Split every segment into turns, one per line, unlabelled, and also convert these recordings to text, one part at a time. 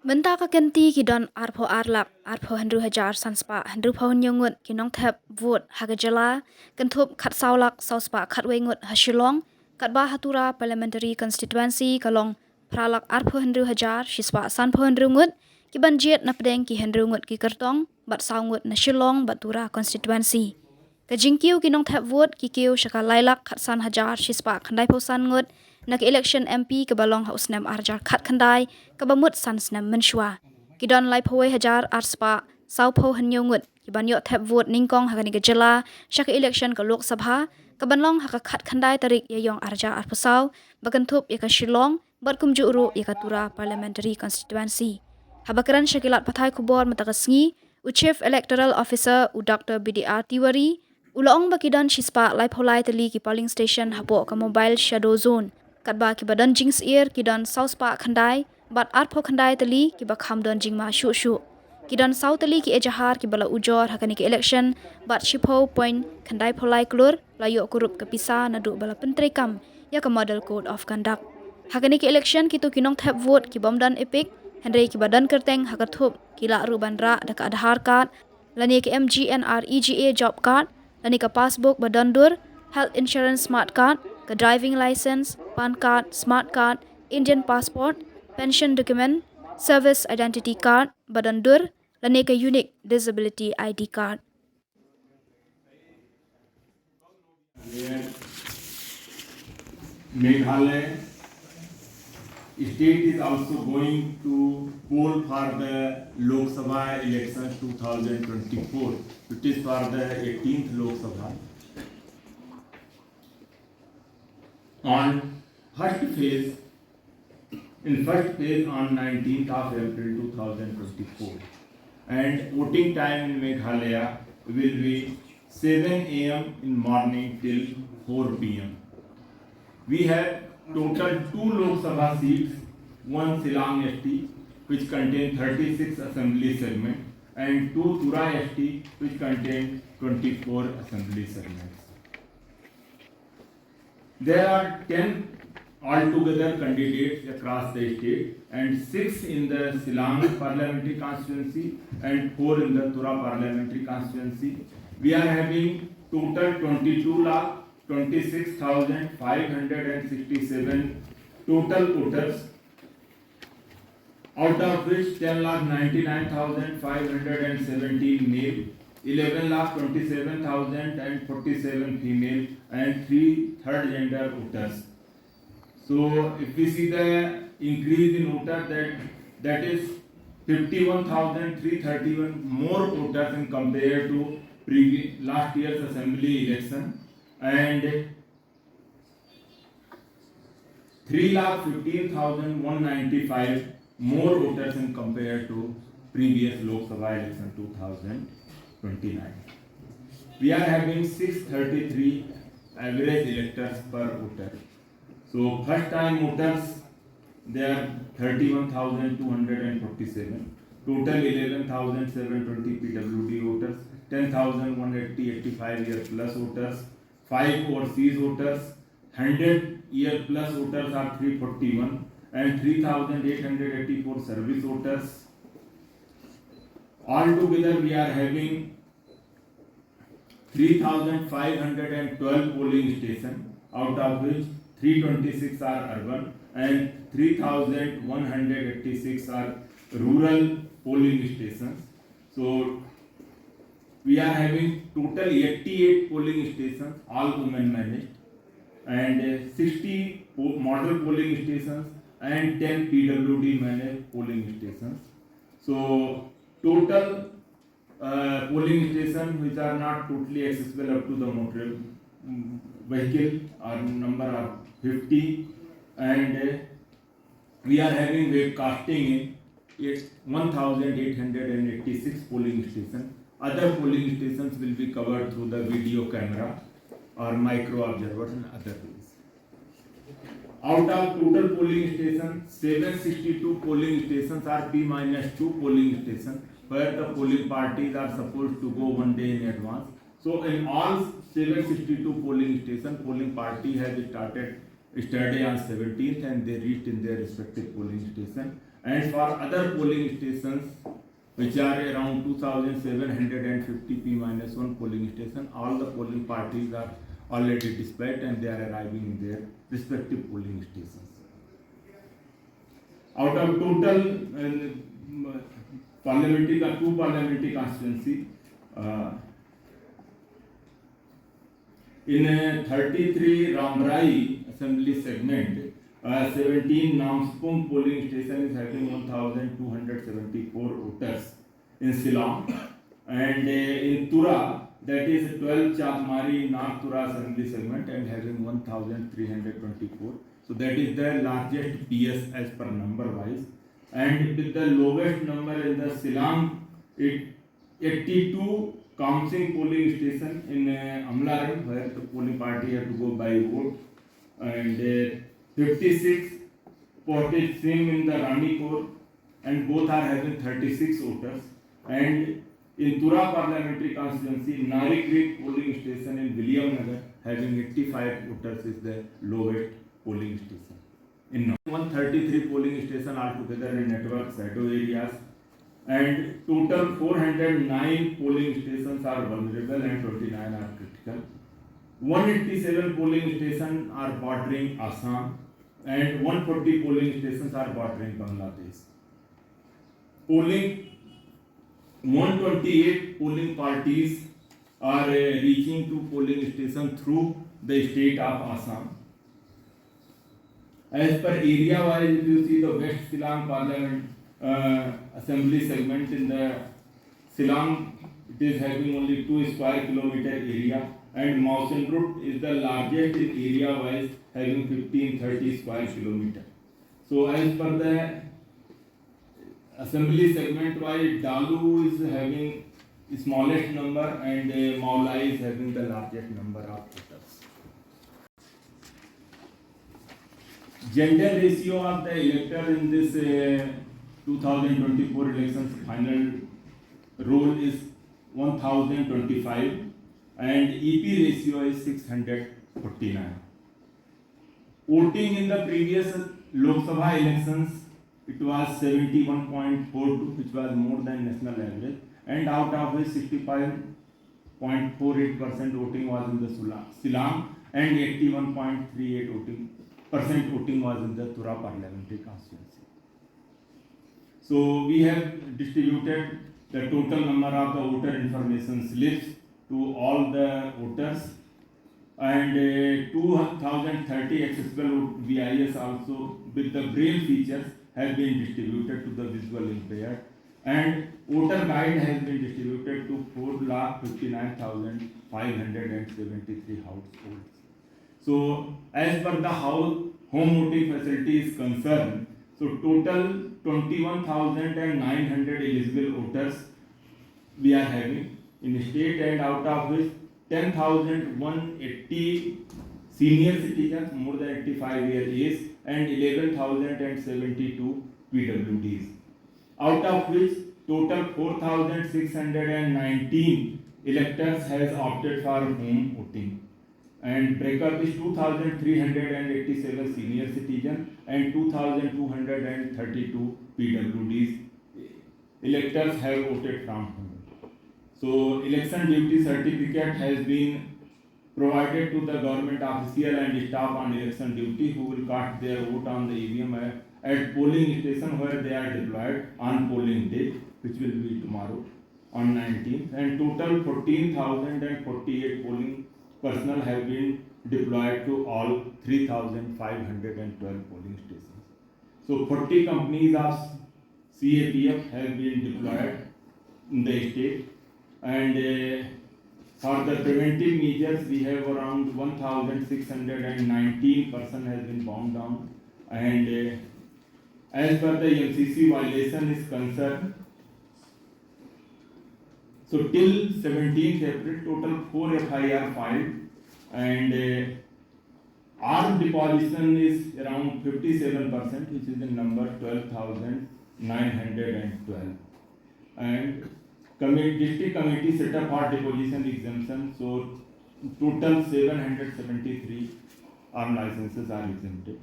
Benta ka kenti ki don arpo arlak arpo Henry Hajar sanspa Henry Pohon Yongut ki nong thep vote hagajala kentup khat saulak sauspa khat wengut hashilong katba hatura parliamentary constituency kalong pralak arpo Henry Hajar shispa sanpo Henry ngut ki banjiet na pedeng ki Henry ngut ki kertong bat saungut na shilong batura constituency kajingkiu ki nong thep vote ki kiu shaka lailak khat san Hajar shispa khandai posan ngut nak election MP ke balong haus nam arjar khat khandai ke bamut sans nam menshwa ki don lai phoi Hajar arspa sau pho hanyo ngut ki ban yo thep vote ningkong hakani ke jela shaka election ke lok sabha ke banlong haka khat khandai tarik ye yong arja arpasau bakantup ye ka shilong bat kumju uru ye ka tura parliamentary constituency habakaran shakilat pathai kubor matagasngi u chief electoral officer u Dr. BDR Tiwari Ulaong bakidan shispa lai pholai tali ki polling station hapo ka mobile shadow zone katba ki badan jings ear ki dan south pa khandai bat arpho khandai tali ki ba kham don jingma shu shu ki dan south tali ki ejahar ki bala ujor hakani ki election bat shipho point khandai pholai klur layo kurup ka pisa nadu bala pentri kam ya ka model code of conduct hakani ki election ki tu kinong thap vote ki bomdan epic Henry ki badan kerteng hakathup ki la ruban ra dak adhar card lani ki MGNR EGA job card lani ka passbook badandur health insurance smart card ka driving license pan card smart card Indian passport pension document service identity card badandur lani ka unique disability ID card
Meghalaya state is also going to poll for the Lok Sabha elections 2024. It is for the 18th Lok Sabha. On first phase, on 19th of April 2024, and voting time in Meghalaya will be 7 a.m. in morning till 4 p.m. We have total 2 Lok Sabha seats, 1 Silang ST which contain 36 assembly segments and 2 Turai ST which contain 24 assembly segments. There are 10 altogether candidates across the state and 6 in the Silang parliamentary constituency and 4 in the Tura parliamentary constituency. We are having total 22,26,567 total voters, out of which 10,99,517 male, 11,27,047 female and 3 third gender voters. So if we see the increase in voters, that is 51,331 more voters in compared to last year's assembly election, and 3,15,195 more voters in compared to previous Lok Sabha election 2029. We are having 633 average electors per voter. So first time voters, there are 31,247. Total 11,720 PWD voters, 10,185 year plus voters, 5 overseas voters, 100 year plus voters are 341 and 3,884 service voters. Altogether we are having 3,512 polling stations, out of which 326 are urban and 3,186 are rural polling stations. So we are having total 88 polling stations, all women managed, and 60 model polling stations and 10 PWD managed polling stations. So total polling stations which are not totally accessible up to the motor vehicle are number of 50, and we are having webcasting in 1,886 polling stations. Other polling stations will be covered through the video camera or micro observers and other ways. Out of total polling stations, 762 polling stations are P-2 polling stations where the polling parties are supposed to go 1 day in advance. So in all 762 polling stations, polling party has started yesterday on 17th and they reached in their respective polling station. And for other polling stations, which are around 2,750 P-1 polling station, all the polling parties are already dispatched and they are arriving in their respective polling stations. Out of total two parliamentary constituency, in 33 Ramrai assembly segment, 17 Namspung polling station is having 1,274 voters in Shillong, and in Tura, that is 12 Chakmari North Tura assembly segment, and having 1,324. So that is the largest PS as per number wise, and with the lowest number in the Shillong, 82 Kamsing polling station in Amlaram, where the polling party have to go by vote, and 56 Portage Sim in the Ranikot, and both are having 36 voters. And in Tura parliamentary constituency, Nari Creek polling station in William Nagar having 85 voters is the lowest polling station. In 133 polling station altogether in network shadow areas, and total 409 polling stations are vulnerable and 29 are critical. 187 polling stations are bordering Assam, and 140 polling stations are bordering Bangladesh. 128 polling parties are reaching to polling station through the state of Assam. As per area wise, if you see the West Shillong Parliament assembly segment in the Shillong, it is having only 2 square kilometer area, and Mausenrut is the largest in area wise, having 1530 square kilometer. So as per the assembly segment wise, Dalu is having the smallest number, and Maulai is having the largest number of voters. Gender ratio of the elector in this 2024 elections final roll is 1025, and EP ratio is 649. Voting in the previous Lok Sabha elections, it was 71.42, which was more than national average, and out of which 65.48% voting was in the Shillong, and 81.38% voting was in the Tura parliamentary constituency. So we have distributed the total number of the voter information slips to all the voters, and 2030 accessible VIS also with the braille features have been distributed to the visual impaired, and voter guide has been distributed to 4,59,573 households. So as per the home voting facility is concerned, so total 21,900 eligible voters we are having in the state, and out of which 10,180 senior citizens more than 85 years age, and 11,072 PWDs. Out of which total 4,619 electors has opted for home voting, and breakup is 2,387 senior citizens and 2,232 PWDs electors have voted from home. So election duty certificate has been provided to the government official and staff on election duty who will cast their vote on the EVM at polling station where they are deployed on polling day, which will be tomorrow on 19th, and total 14,048 polling personnel have been deployed to all 3,512 polling stations. So 40 companies of CAPF have been deployed in the state, and for the preventive measures we have around 1,619 person has been bound down, and as per the MCC violation is concerned, so till 17th April total 4 FIR filed, and armed deposition is around 57%, which is the number 12,912, and district committee set up for deposition exemption, so total 773 armed licenses are exempted.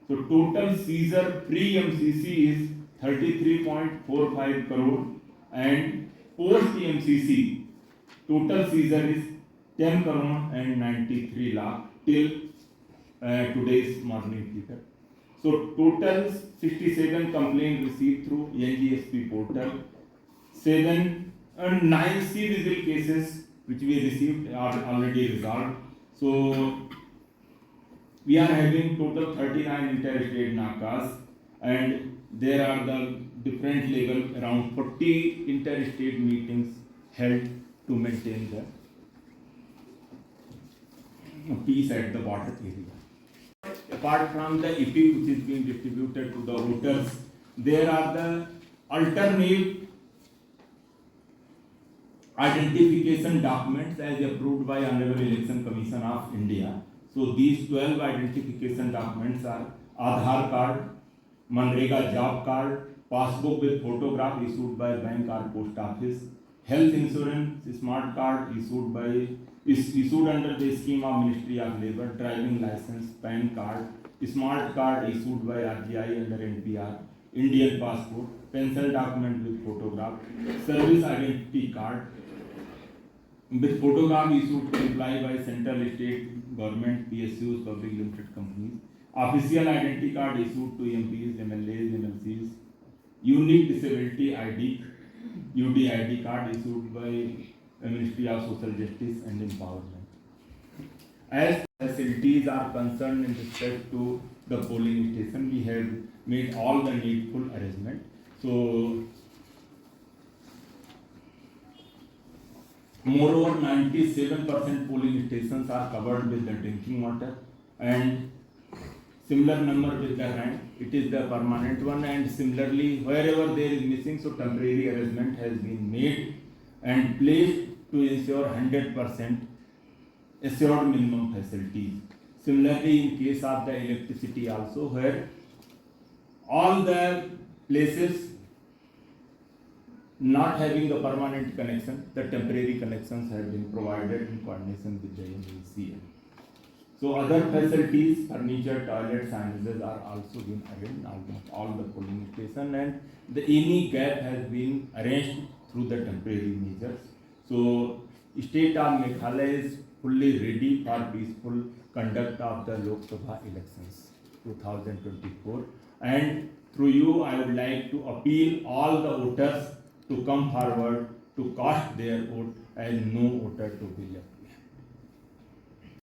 So total seizure pre-MCC is 33.45 crore, and post MCC total seizure is 10 crore and 93 lakh till today's morning figure. So total 67 complaints received through NGSP portal, 9 C-Vigil cases which we received are already resolved. So we are having total 39 interstate nakas, and there are the different level around 40 interstate meetings held to maintain the peace at the border area. Apart from the EPIC which is being distributed to the voters, there are the alternate identification documents as approved by Honorable Election Commission of India. So these 12 identification documents are Aadhaar card, Manrega job card, passbook with photograph issued by bank or post office, health insurance smart card issued under the scheme of Ministry of Labour, driving license, PAN card, smart card issued by RGI under NPR, Indian passport, pencil document with photograph, service identity card with photograph issued to apply by central state government, PSUs, public limited companies, official identity card issued to MPs, MLAs, MLCs, unique disability ID, UDID card issued by Ministry of Social Justice and Empowerment. As facilities are concerned in respect to the polling station, we have made all the needful arrangement. So moreover, 97% polling stations are covered with the drinking water, and similar number with the rank. It is the permanent one, and similarly, wherever there is missing, so temporary arrangement has been made and placed to ensure 100% assured minimum facilities. Similarly, in case of the electricity also, where all the places not having the permanent connection, the temporary connections have been provided in coordination with the NECL. So other facilities, furniture, toilets, signages are also being arranged in almost all the polling stations, and any gap has been arranged through the temporary measures. So state of Meghalaya is fully ready for peaceful conduct of the Lok Sabha elections 2024, and through you I would like to appeal all the voters to come forward to cast their vote, and no voter to be left.